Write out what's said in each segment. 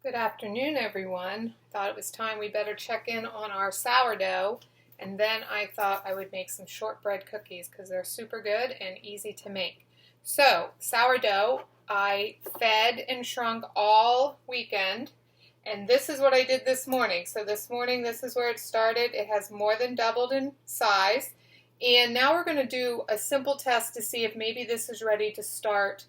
Good afternoon, everyone. Thought it was time we better check in on our sourdough, and then I thought I would make some shortbread cookies because they're super good and easy to make. So, sourdough, I fed and shrunk all weekend, and this is what I did this morning. So this morning, this is where it started. It has more than doubled in size, and now we're going to do a simple test to see if maybe this is ready to start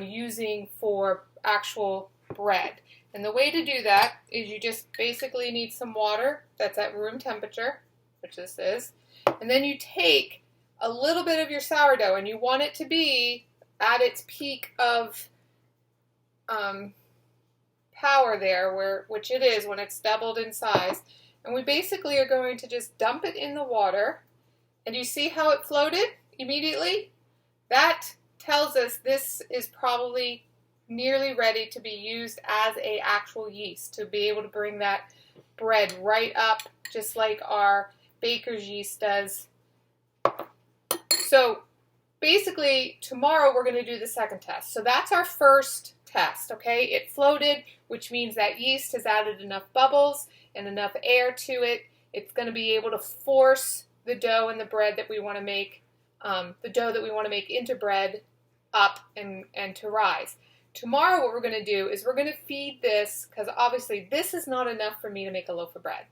using for actual bread. And the way to do that is you just basically need some water that's at room temperature, which this is, and then you take a little bit of your sourdough and you want it to be at its peak of power there, which it is when it's doubled in size. And we basically are going to just dump it in the water, and you see how it floated immediately? That tells us this is probably nearly ready to be used as a actual yeast to be able to bring that bread right up just like our baker's yeast does. So basically tomorrow we're going to do the second test. So that's our first test, okay? It floated, which means that yeast has added enough bubbles and enough air to it. It's going to be able to force the dough and the bread that we want to make, into bread up and to rise. Tomorrow what we're going to do is we're going to feed this, because obviously this is not enough for me to make a loaf of bread.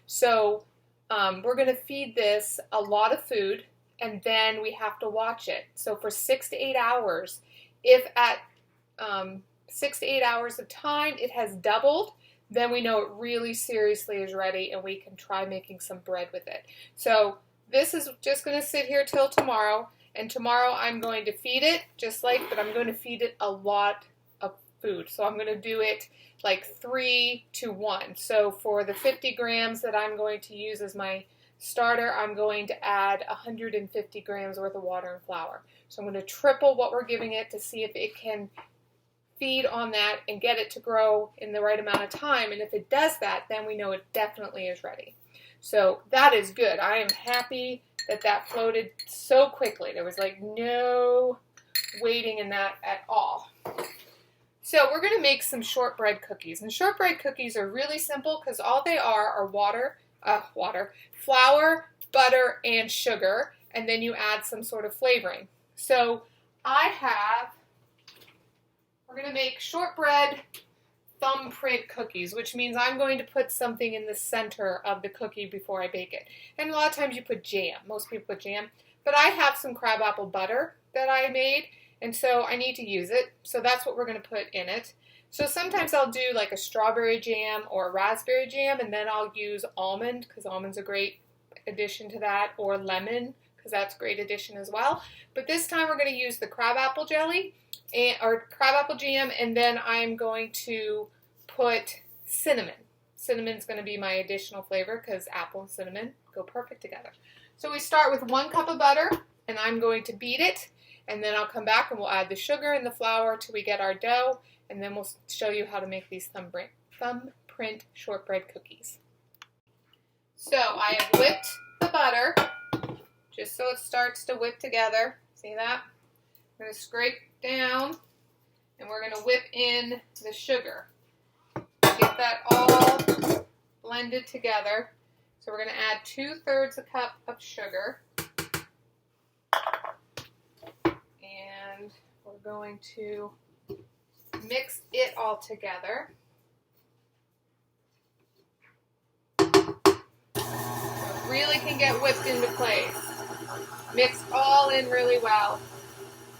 So we're going to feed this a lot of food, and then we have to watch it. So for 6 to 8 hours, if at 6 to 8 hours of time it has doubled, then we know it really seriously is ready and we can try making some bread with it. So this is just going to sit here till tomorrow, and tomorrow I'm going to feed it but I'm going to feed it a lot of food. So I'm going to do it like 3 to 1. So for the 50 grams that I'm going to use as my starter, I'm going to add 150 grams worth of water and flour. So I'm going to triple what we're giving it to see if it can feed on that and get it to grow in the right amount of time. And if it does that, then we know it definitely is ready. So that is good. I am happy that floated so quickly. There was like no waiting in that at all. So we're going to make some shortbread cookies. And shortbread cookies are really simple because all they are flour, butter, and sugar. And then you add some sort of flavoring. So we're going to make shortbread thumbprint cookies, which means I'm going to put something in the center of the cookie before I bake it. And a lot of times you put jam. Most people put jam. But I have some crabapple butter that I made, and so I need to use it. So that's what we're going to put in it. So sometimes I'll do like a strawberry jam or a raspberry jam, and then I'll use almond, because almond's a great addition to that, or lemon, because that's a great addition as well. But this time we're going to use the crabapple jelly, or crabapple jam, and then I'm going to put cinnamon. Cinnamon's going to be my additional flavor because apple and cinnamon go perfect together. So we start with 1 cup of butter, and I'm going to beat it, and then I'll come back and we'll add the sugar and the flour till we get our dough, and then we'll show you how to make these thumbprint shortbread cookies. So I have whipped the butter just so it starts to whip together. See that? I'm going to scrape down, and we're going to whip in the sugar. Get that all blended together. So we're going to add 2/3 a cup of sugar. And we're going to mix it all together. So it really can get whipped into place. Mixed all in really well.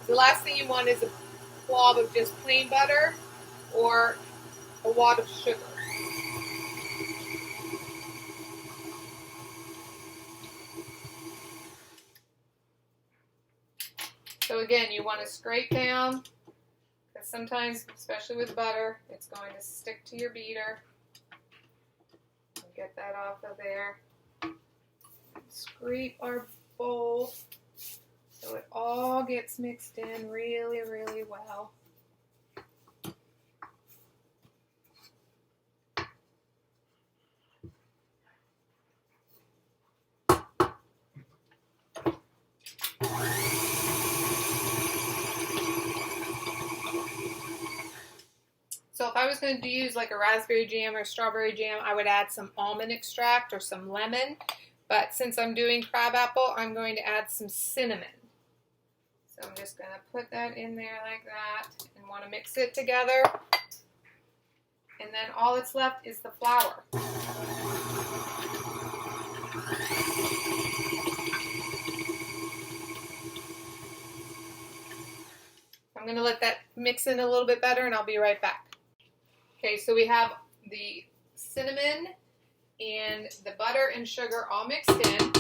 The last thing you want is a blob of just plain butter or a wad of sugar. So again, you want to scrape down, because sometimes, especially with butter, it's going to stick to your beater. Get that off of there. Scrape our bowl so it all gets mixed in really, really well. So if I was going to use like a raspberry jam or strawberry jam, I would add some almond extract or some lemon. But since I'm doing crabapple, I'm going to add some cinnamon. So I'm just going to put that in there like that and want to mix it together. And then all that's left is the flour. I'm going to let that mix in a little bit better and I'll be right back. Okay, so we have the cinnamon and the butter and sugar all mixed in.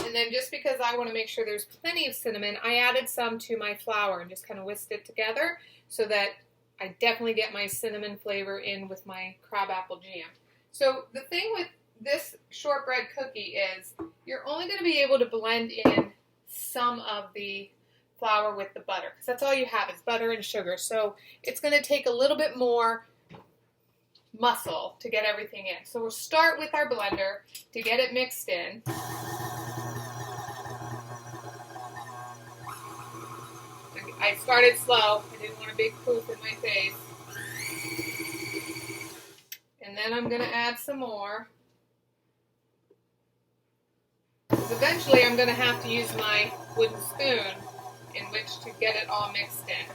And then just because I want to make sure there's plenty of cinnamon, I added some to my flour and just kind of whisked it together so that I definitely get my cinnamon flavor in with my crabapple jam. So the thing with this shortbread cookie is you're only going to be able to blend in some of the flour with the butter because that's all you have is butter and sugar. So it's going to take a little bit more muscle to get everything in. So we'll start with our blender to get it mixed in. I started slow. I didn't want a big poof in my face. And then I'm going to add some more. Because eventually I'm going to have to use my wooden spoon in which to get it all mixed in.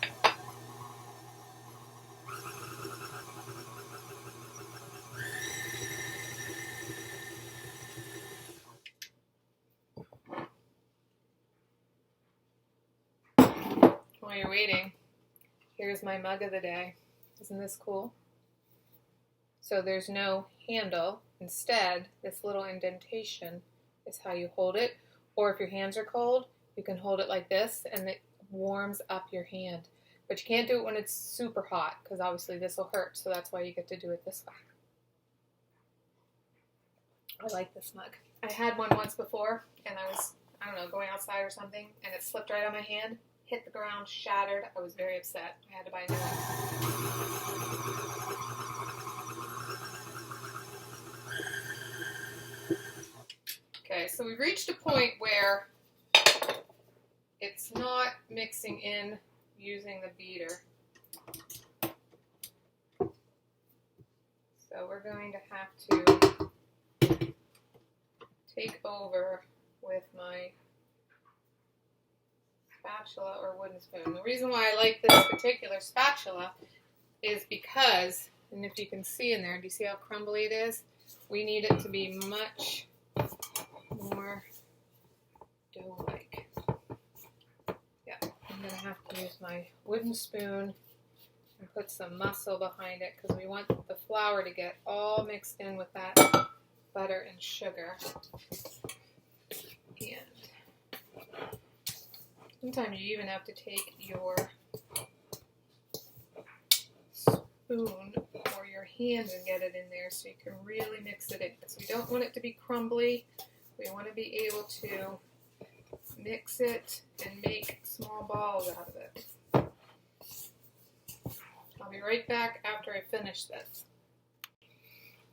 While you're waiting, here's my mug of the day. Isn't this cool? So there's no handle. Instead, this little indentation is how you hold it. Or if your hands are cold, you can hold it like this and it warms up your hand. But you can't do it when it's super hot because obviously this will hurt. So that's why you get to do it this way. I like this mug. I had one once before and I was, I don't know, going outside or something and it slipped right on my hand. Hit the ground, shattered. I was very upset. I had to buy a new one. Okay, so we've reached a point where it's not mixing in using the beater. So we're going to have to take over with my spatula or wooden spoon. The reason why I like this particular spatula is because, and if you can see in there, do you see how crumbly it is? We need it to be much more dough-like. Yeah, I'm going to have to use my wooden spoon and put some muscle behind it because we want the flour to get all mixed in with that butter and sugar. And sometimes you even have to take your spoon or your hand and get it in there so you can really mix it in. Because we don't want it to be crumbly. We want to be able to mix it and make small balls out of it. I'll be right back after I finish this.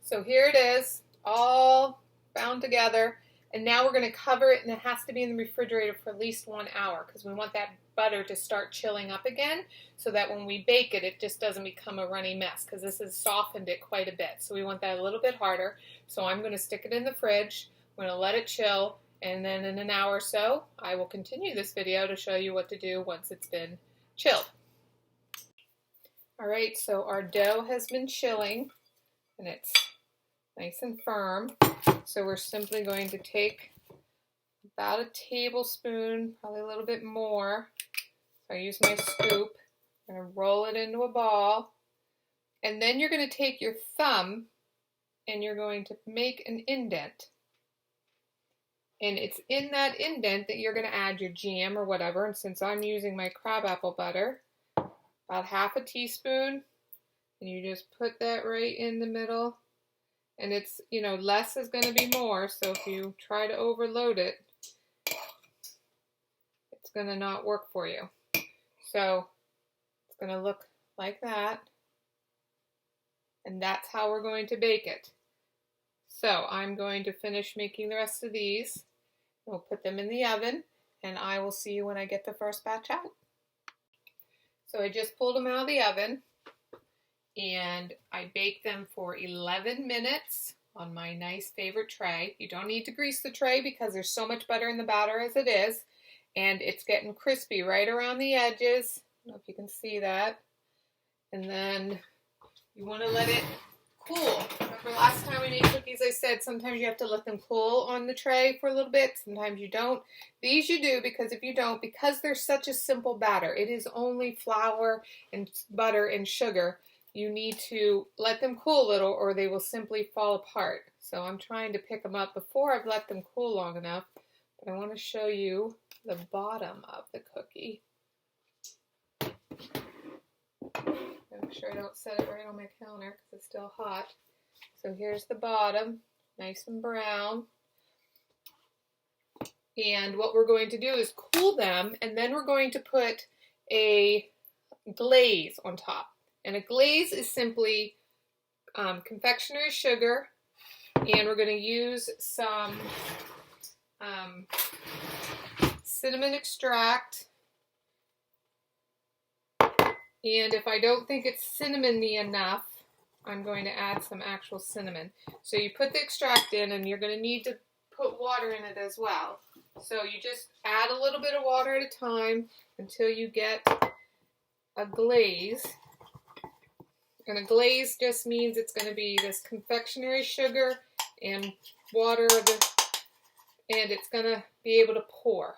So here it is, all bound together. And now we're going to cover it, and it has to be in the refrigerator for at least 1 hour because we want that butter to start chilling up again so that when we bake it, it just doesn't become a runny mess because this has softened it quite a bit. So we want that a little bit harder. So I'm going to stick it in the fridge. I'm going to let it chill, and then in an hour or so, I will continue this video to show you what to do once it's been chilled. All right, so our dough has been chilling, and it's nice and firm. So we're simply going to take about a tablespoon, probably a little bit more. So I use my scoop. I'm going to roll it into a ball. And then you're going to take your thumb and you're going to make an indent. And it's in that indent that you're going to add your jam or whatever. And since I'm using my crabapple butter, about half a teaspoon. And you just put that right in the middle. And it's, you know, less is going to be more, so if you try to overload it, it's going to not work for you. So it's going to look like that. And that's how we're going to bake it. So I'm going to finish making the rest of these. We'll put them in the oven, and I will see you when I get the first batch out. So I just pulled them out of the oven. and I bake them for 11 minutes on my nice favorite tray. You don't need to grease the tray because there's so much butter in the batter as it is, and it's getting crispy right around the edges. I don't know if you can see that. And then you want to let it cool. Remember last time we made cookies, I said sometimes you have to let them cool on the tray for a little bit. Sometimes you don't. These you do, because if you don't, because they're such a simple batter, it is only flour and butter and sugar, you need to let them cool a little or they will simply fall apart. So I'm trying to pick them up before I've let them cool long enough, but I want to show you the bottom of the cookie. Make sure I don't set it right on my counter because it's still hot. So here's the bottom, nice and brown. And what we're going to do is cool them, and then we're going to put a glaze on top. And a glaze is simply confectionery sugar, and we're going to use some cinnamon extract. And if I don't think it's cinnamony enough, I'm going to add some actual cinnamon. So you put the extract in, and you're going to need to put water in it as well. So you just add a little bit of water at a time until you get a glaze. And a glaze just means it's going to be this confectionery sugar and water, and it's going to be able to pour.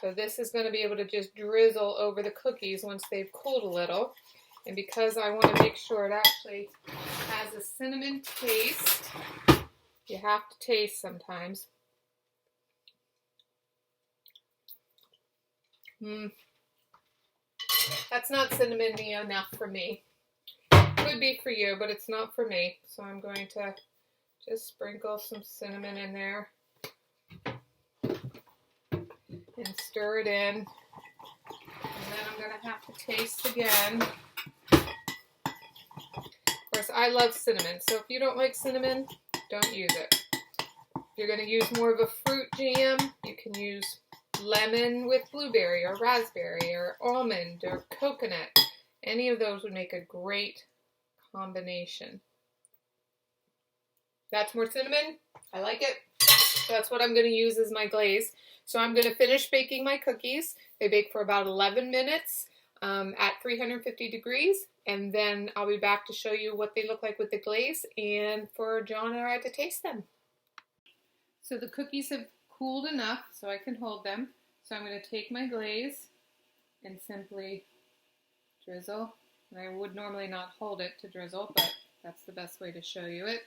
So this is going to be able to just drizzle over the cookies once they've cooled a little. And because I want to make sure it actually has a cinnamon taste, you have to taste sometimes. That's not cinnamony enough for me. Could be for you, but it's not for me. So I'm going to just sprinkle some cinnamon in there and stir it in. And then I'm going to have to taste again. Of course, I love cinnamon, so if you don't like cinnamon, don't use it. If you're going to use more of a fruit jam, you can use lemon with blueberry or raspberry or almond or coconut. Any of those would make a great combination. That's more cinnamon. I like it. So that's what I'm going to use as my glaze. So I'm going to finish baking my cookies. They bake for about 11 minutes at 350 degrees. And then I'll be back to show you what they look like with the glaze and for John and I to taste them. So the cookies have cooled enough so I can hold them. So I'm going to take my glaze and simply drizzle. And I would normally not hold it to drizzle, but that's the best way to show you it.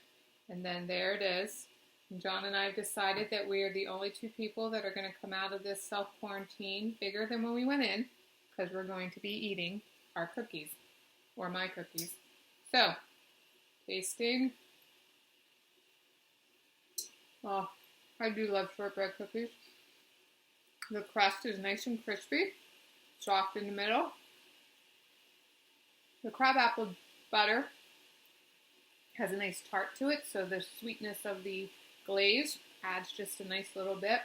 And then there it is. And John and I have decided that we are the only two people that are going to come out of this self-quarantine bigger than when we went in, because we're going to be eating our cookies, or my cookies. So, tasting. Oh, I do love shortbread cookies. The crust is nice and crispy, soft in the middle. The crabapple butter has a nice tart to it, so the sweetness of the glaze adds just a nice little bit.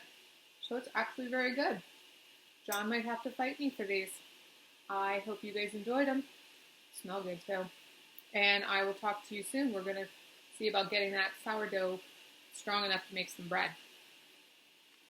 So it's actually very good. John might have to fight me for these. I hope you guys enjoyed them. Smell good too. And I will talk to you soon. We're going to see about getting that sourdough strong enough to make some bread.